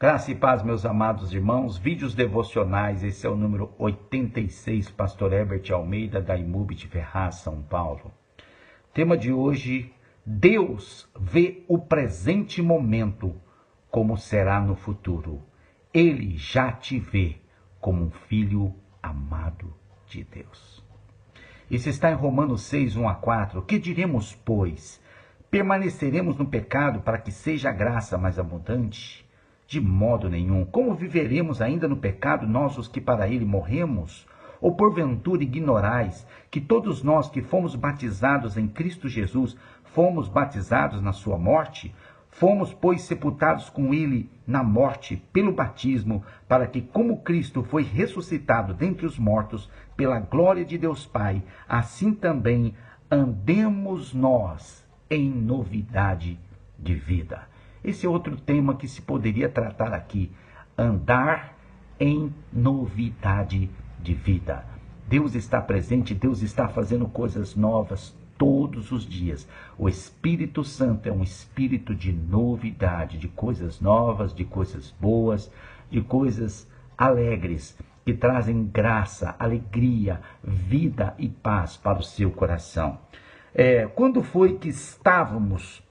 Graça e paz, meus amados irmãos, vídeos devocionais, esse é o número 86, Pastor Herbert Almeida, da IMUB de Ferraz, São Paulo. Tema de hoje, Deus vê o presente momento como será no futuro. Ele já te vê como um filho amado de Deus. Isso está em Romanos 6, 1-4. Que diremos, pois? Permaneceremos no pecado para que seja a graça mais abundante? De modo nenhum. Como viveremos ainda no pecado, nós os que para ele morremos? Ou porventura ignorais que todos nós que fomos batizados em Cristo Jesus, fomos batizados na sua morte? Fomos, pois, sepultados com ele na morte pelo batismo, para que, como Cristo foi ressuscitado dentre os mortos, pela glória de Deus Pai, assim também andemos nós em novidade de vida. Esse é outro tema que se poderia tratar aqui. Andar em novidade de vida. Deus está presente, Deus está fazendo coisas novas todos os dias. O Espírito Santo é um espírito de novidade, de coisas novas, de coisas boas, de coisas alegres, que trazem graça, alegria, vida e paz para o seu coração. Quando foi que estávamos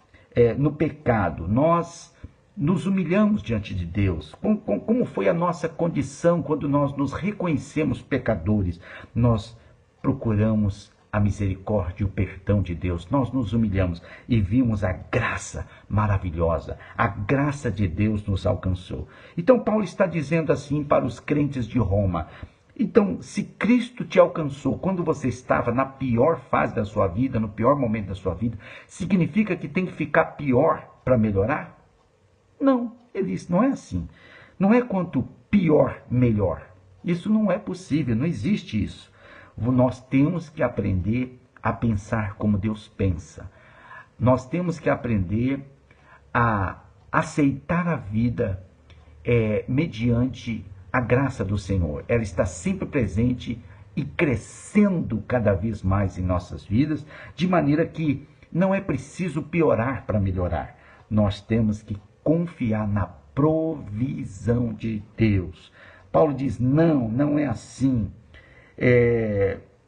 no pecado, nós nos humilhamos diante de Deus? Como foi a nossa condição quando nós nos reconhecemos pecadores? Nós procuramos a misericórdia e o perdão de Deus. Nós nos humilhamos e vimos a graça maravilhosa. A graça de Deus nos alcançou. Então Paulo está dizendo assim para os crentes de Roma: então, se Cristo te alcançou quando você estava na pior fase da sua vida, no pior momento da sua vida, significa que tem que ficar pior para melhorar? Não, ele disse, não é assim. Não é quanto pior, melhor. Isso não é possível, não existe isso. Nós temos que aprender a pensar como Deus pensa. Nós temos que aprender a aceitar a vida mediante a graça do Senhor. Ela está sempre presente e crescendo cada vez mais em nossas vidas, de maneira que não é preciso piorar para melhorar. Nós temos que confiar na provisão de Deus. Paulo diz, não é assim.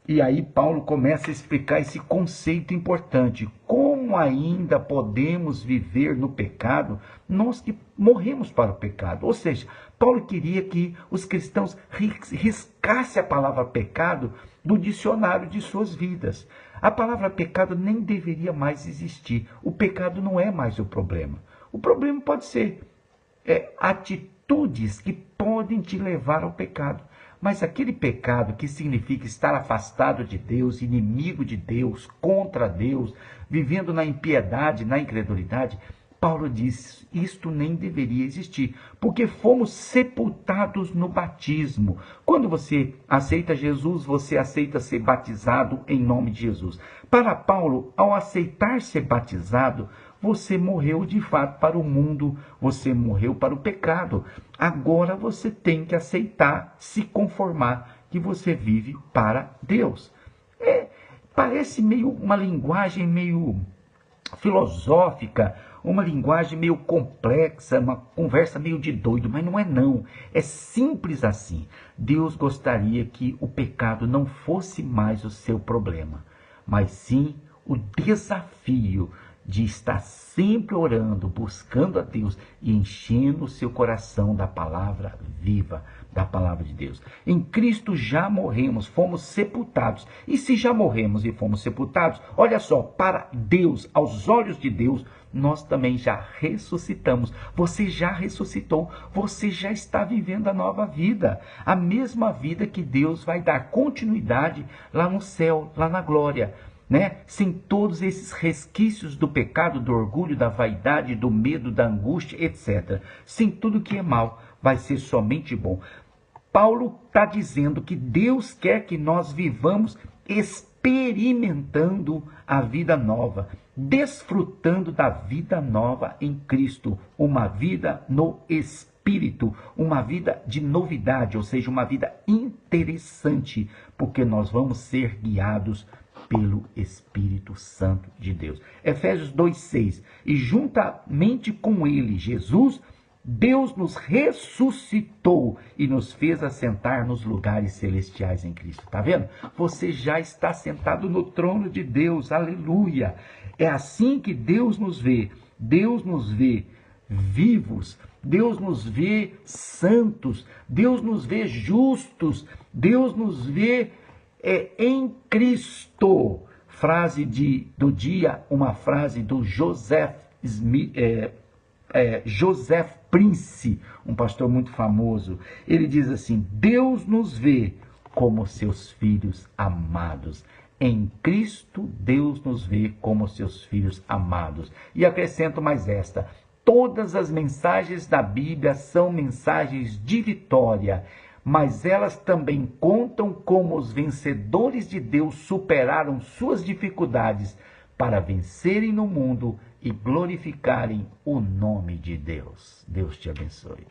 E aí Paulo começa a explicar esse conceito importante. Como ainda podemos viver no pecado, nós que morremos para o pecado? Ou seja, Paulo queria que os cristãos riscassem a palavra pecado do dicionário de suas vidas. A palavra pecado nem deveria mais existir. O pecado não é mais o problema. O problema pode ser atitudes que podem te levar ao pecado. Mas aquele pecado que significa estar afastado de Deus, inimigo de Deus, contra Deus, vivendo na impiedade, na incredulidade, Paulo diz, isto nem deveria existir, porque fomos sepultados no batismo. Quando você aceita Jesus, você aceita ser batizado em nome de Jesus. Para Paulo, ao aceitar ser batizado, você morreu de fato para o mundo, você morreu para o pecado. Agora você tem que aceitar, se conformar que você vive para Deus. Parece meio uma linguagem meio filosófica, uma linguagem meio complexa, uma conversa meio de doido, mas não é não. É simples assim. Deus gostaria que o pecado não fosse mais o seu problema, mas sim o desafio de estar sempre orando, buscando a Deus e enchendo o seu coração da palavra viva, da palavra de Deus. Em Cristo já morremos, fomos sepultados. E se já morremos e fomos sepultados, olha só, para Deus, aos olhos de Deus, nós também já ressuscitamos. Você já ressuscitou, você já está vivendo a nova vida. A mesma vida que Deus vai dar continuidade lá no céu, lá na glória. Sem todos esses resquícios do pecado, do orgulho, da vaidade, do medo, da angústia, etc. Sem tudo que é mal, vai ser somente bom. Paulo está dizendo que Deus quer que nós vivamos experimentando a vida nova, desfrutando da vida nova em Cristo, uma vida no Espírito, uma vida de novidade, ou seja, uma vida interessante, porque nós vamos ser guiados pelo Espírito Santo de Deus. Efésios 2:6. E juntamente com ele, Jesus, Deus nos ressuscitou e nos fez assentar nos lugares celestiais em Cristo. Tá vendo? Você já está sentado no trono de Deus. Aleluia! É assim que Deus nos vê. Deus nos vê vivos. Deus nos vê santos. Deus nos vê justos. Deus nos vê em Cristo. Frase do dia, uma frase do Joseph Prince, um pastor muito famoso. Ele diz assim: Deus nos vê como seus filhos amados. Em Cristo, Deus nos vê como seus filhos amados. E acrescento mais esta: todas as mensagens da Bíblia são mensagens de vitória, mas elas também contam como os vencedores de Deus superaram suas dificuldades para vencerem no mundo e glorificarem o nome de Deus. Deus te abençoe.